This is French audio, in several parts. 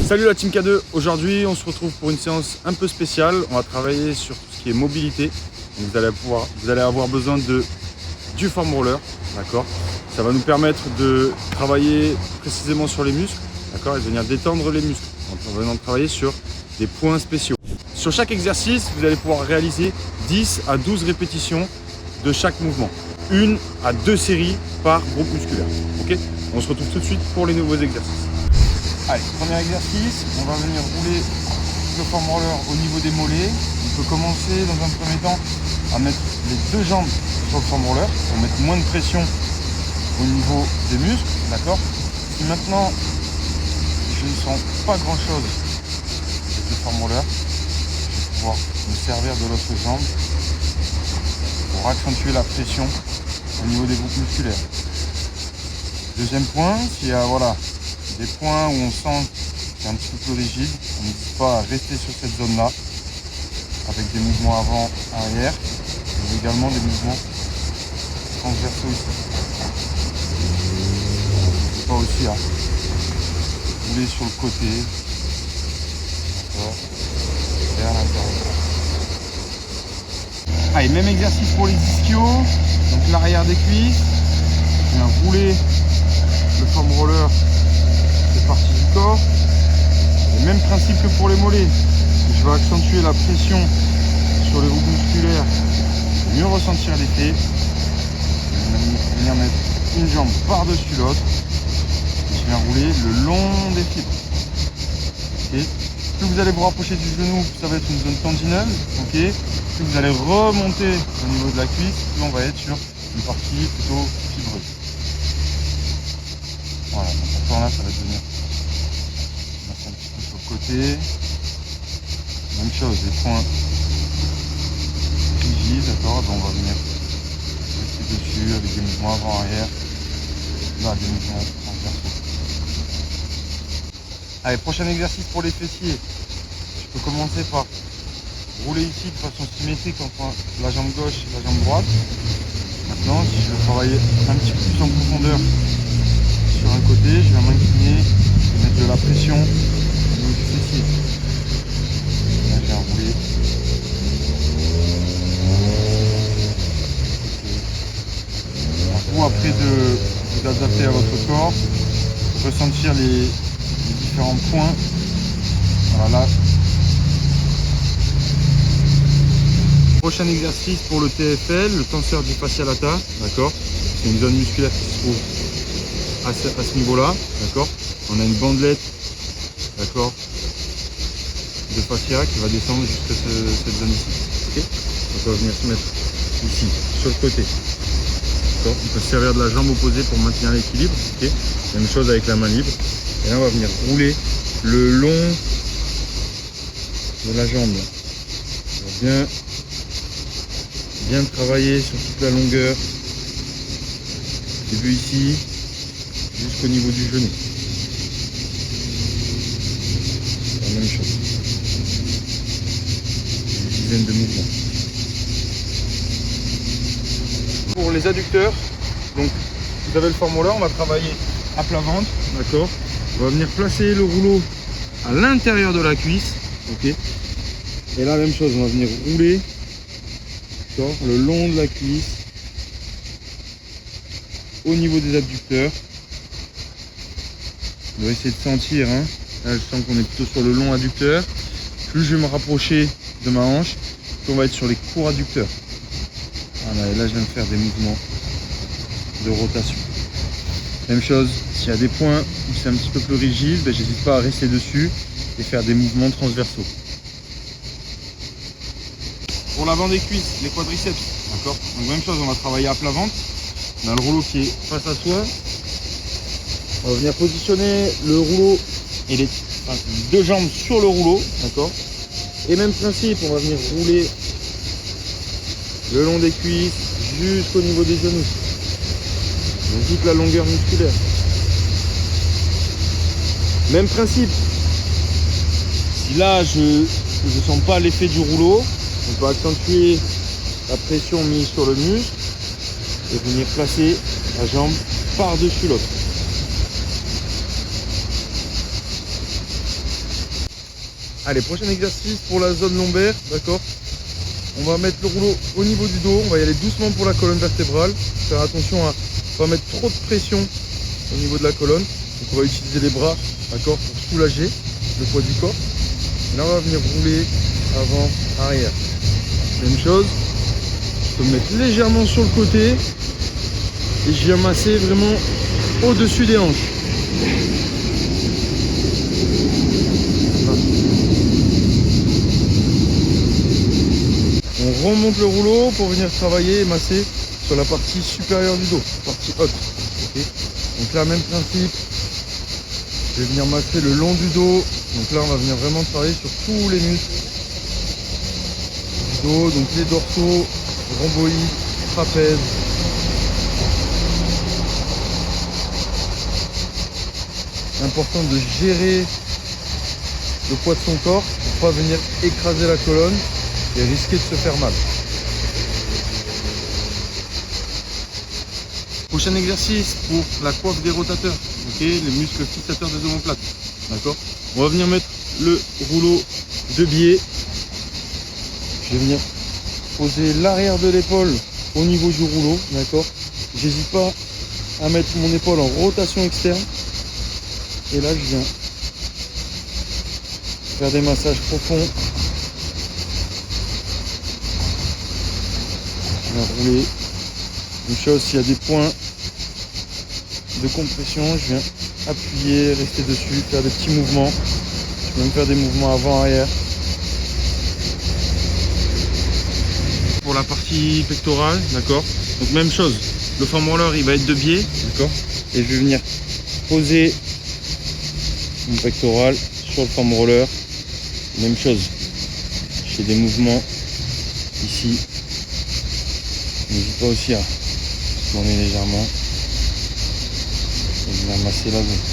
Salut la Team K2, aujourd'hui on se retrouve pour une séance un peu spéciale. On va travailler sur tout ce qui est mobilité. Donc vous allez avoir besoin du foam roller, d'accord. Ça va nous permettre de travailler précisément sur les muscles, d'accord, et de venir détendre les muscles en venant travailler sur des points spéciaux. Sur chaque exercice, vous allez pouvoir réaliser 10 à 12 répétitions de chaque mouvement. 1 à 2 séries par groupe musculaire. Ok, on se retrouve tout de suite pour les nouveaux exercices. Allez, premier exercice, on va venir rouler le foam roller au niveau des mollets. On peut commencer dans un premier temps à mettre les deux jambes sur le foam roller pour mettre moins de pression au niveau des muscles, d'accord. Si maintenant je ne sens pas grand chose avec le foam roller, je vais pouvoir me servir de l'autre jambe pour accentuer la pression au niveau des groupes musculaires. Deuxième point, s'il y a des points où on sent que c'est un petit peu plus rigide, on n'hésite pas à rester sur cette zone-là avec des mouvements avant, arrière, mais également des mouvements transversaux ici. N'hésitez pas aussi à rouler sur le côté, vers l'intérieur. Allez, même exercice pour les ischios, donc l'arrière des cuisses, on vient rouler le foam roller cette partie du corps. Et même principe que pour les mollets, je vais accentuer la pression sur les groupes musculaires pour mieux ressentir l'effet. Je vais venir mettre une jambe par-dessus l'autre et je viens rouler le long des fibres. Okay. Plus vous allez vous rapprocher du genou, plus ça va être une zone tendinale. Okay. Plus vous allez remonter au niveau de la cuisse, plus on va être sur une partie plutôt fibreuse. Voilà, donc encore là, ça va devenir un petit peu sur le côté. Même chose, des points rigides, d'accord. Donc on va venir rester dessus avec des mouvements avant-arrière, là des mouvements transversaux. Allez, prochain exercice pour les fessiers. Je peux commencer par rouler ici de façon symétrique entre la jambe gauche et la jambe droite. Maintenant, si je veux travailler un petit peu plus en profondeur sur un côté, je vais m'incliner et mettre de la pression au niveau du fessier. Là, je vais rouler. À vous après de vous adapter à votre corps, ressentir les différents points. Voilà là. Prochain exercice pour le TFL, le tenseur du fascia lata, d'accord. C'est une zone musculaire qui se trouve à ce niveau-là, d'accord. On a une bandelette, d'accord, de fascia qui va descendre jusqu'à cette zone ici. Okay, donc on va venir se mettre ici, sur le côté. On peut se servir de la jambe opposée pour maintenir l'équilibre. Okay, même chose avec la main libre. Et là on va venir rouler le long de la jambe. On va bien travailler sur toute la longueur. Début ici, jusqu'au niveau du genou. La même chose. Une dizaine de mouvements. Pour les adducteurs, donc vous avez le foam roller, on va travailler à plat ventre, d'accord. On va venir placer le rouleau à l'intérieur de la cuisse, ok. Et là, même chose, on va venir rouler le long de la cuisse, au niveau des adducteurs. On va essayer de sentir, hein. Là je sens qu'on est plutôt sur le long adducteur. Plus je vais me rapprocher de ma hanche, plus on va être sur les courts adducteurs. Voilà, et là je viens de faire des mouvements de rotation. Même chose, s'il y a des points où c'est un petit peu plus rigide, j'hésite pas à rester dessus et faire des mouvements transversaux. Pour l'avant des cuisses, les quadriceps, d'accord. Donc même chose, on va travailler à plat ventre. On a le rouleau qui est face à soi. On va venir positionner le rouleau et les deux jambes sur le rouleau, d'accord. Et même principe, on va venir rouler le long des cuisses jusqu'au niveau des genoux. Donc toute la longueur musculaire. Même principe. Si là je ne sens pas l'effet du rouleau, on peut accentuer la pression mise sur le muscle et venir placer la jambe par-dessus l'autre. Allez, prochain exercice pour la zone lombaire, d'accord. On va mettre le rouleau au niveau du dos, on va y aller doucement pour la colonne vertébrale. Faire attention à ne pas mettre trop de pression au niveau de la colonne. Donc on va utiliser les bras, d'accord, pour soulager le poids du corps. Et là on va venir rouler avant, arrière. Même chose, je peux me mettre légèrement sur le côté et je viens masser vraiment au-dessus des hanches. On remonte le rouleau pour venir travailler et masser sur la partie supérieure du dos, la partie haute. Okay. Donc là, même principe, je vais venir masser le long du dos. Donc là, on va venir vraiment travailler sur tous les muscles du dos, donc les dorsaux, rhomboïdes, trapèzes. Important de gérer le poids de son corps pour ne pas venir écraser la colonne et risquer de se faire mal. Prochain exercice pour la coiffe des rotateurs, okay, les muscles fixateurs des omoplates. D'accord. On va venir mettre le rouleau de biais. Je vais venir poser l'arrière de l'épaule au niveau du rouleau. D'accord. J'hésite pas à mettre mon épaule en rotation externe. Et là, je viens faire des massages profonds. Je viens rouler. Une chose, s'il y a des points de compression, je viens appuyer, rester dessus, faire des petits mouvements. Je peux même faire des mouvements avant-arrière. Pour la partie pectorale, d'accord. Donc même chose, le foam roller il va être de biais, d'accord. Et je vais venir poser mon pectoral sur le foam roller. Même chose, je fais des mouvements ici. N'hésite pas aussi à tourner légèrement et venir masser la zone.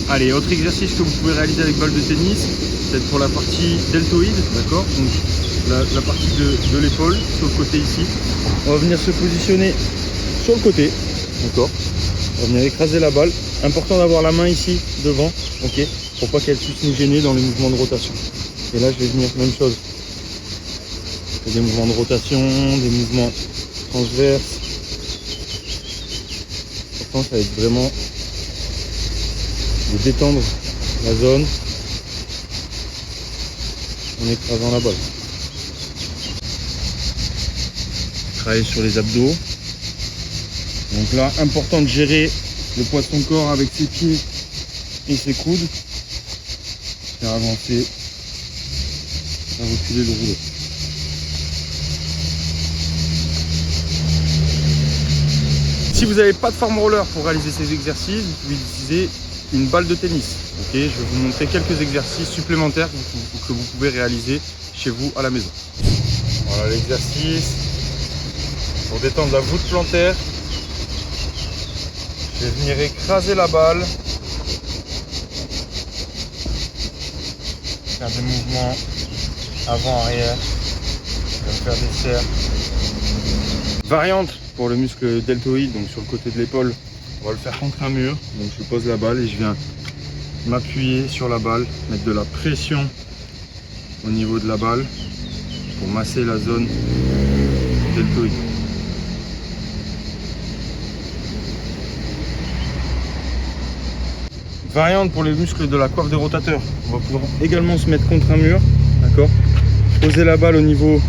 Allez, autre exercice que vous pouvez réaliser avec balle de tennis, c'est pour la partie deltoïde, d'accord. Donc la partie de l'épaule sur le côté ici. On va venir se positionner sur le côté, d'accord. On va venir écraser la balle. Important d'avoir la main ici devant, ok, pour pas qu'elle puisse nous gêner dans les mouvements de rotation. Et là, je vais venir même chose. Des mouvements de rotation, des mouvements transverses. L'important, ça va être vraiment de détendre la zone en écrasant la balle. Travailler sur les abdos. Donc là, important de gérer le poids de son corps avec ses pieds et ses coudes. Faire avancer, faire reculer le rouleau. Si vous n'avez pas de foam roller pour réaliser ces exercices, vous pouvez utiliser une balle de tennis. Okay, je vais vous montrer quelques exercices supplémentaires que vous pouvez réaliser chez vous à la maison. Voilà l'exercice pour détendre la voûte plantaire. Je vais venir écraser la balle. Faire des mouvements avant-arrière. Faire des cercles. Variante pour le muscle deltoïde, donc sur le côté de l'épaule, on va le faire contre un mur. Donc je pose la balle et je viens m'appuyer sur la balle, mettre de la pression au niveau de la balle pour masser la zone deltoïde. Variante pour les muscles de la coiffe des rotateurs. On va pouvoir également se mettre contre un mur, d'accord. Poser la balle au niveau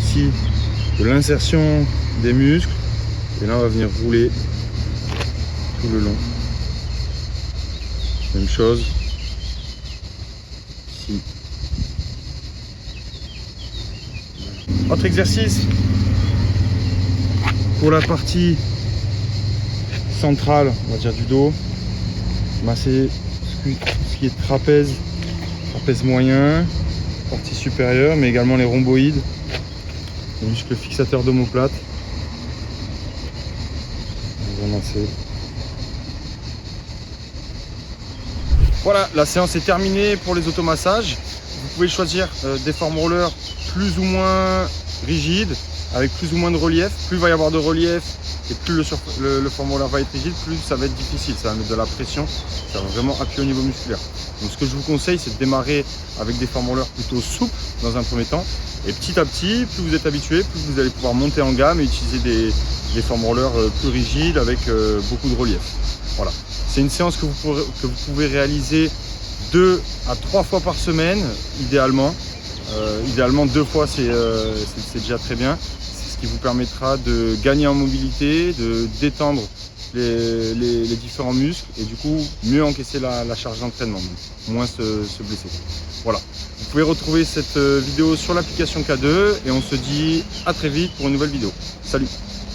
ici de l'insertion des muscles et là on va venir rouler tout le long. Même chose ici. Autre exercice pour la partie centrale, on va dire du dos, masser ce qui est trapèze moyen, partie supérieure, mais également les rhomboïdes, les muscles fixateurs d'omoplate. Voilà, la séance est terminée pour les automassages. Vous pouvez choisir des foam rollers plus ou moins rigides, avec plus ou moins de relief. Plus il va y avoir de relief, Et plus le foam roller va être rigide, plus ça va être difficile, ça va mettre de la pression, ça va vraiment appuyer au niveau musculaire. Donc ce que je vous conseille, c'est de démarrer avec des foam rollers plutôt souples dans un premier temps. Et petit à petit, plus vous êtes habitué, plus vous allez pouvoir monter en gamme et utiliser des foam rollers plus rigides avec beaucoup de relief. Voilà. C'est une séance que vous pouvez réaliser 2 à 3 fois par semaine, idéalement. Idéalement 2 fois, c'est déjà très bien. C'est ce qui vous permettra de gagner en mobilité, de détendre les différents muscles et du coup mieux encaisser la charge d'entraînement, moins se blesser. Voilà. Vous pouvez retrouver cette vidéo sur l'application K2 et on se dit à très vite pour une nouvelle vidéo. Salut!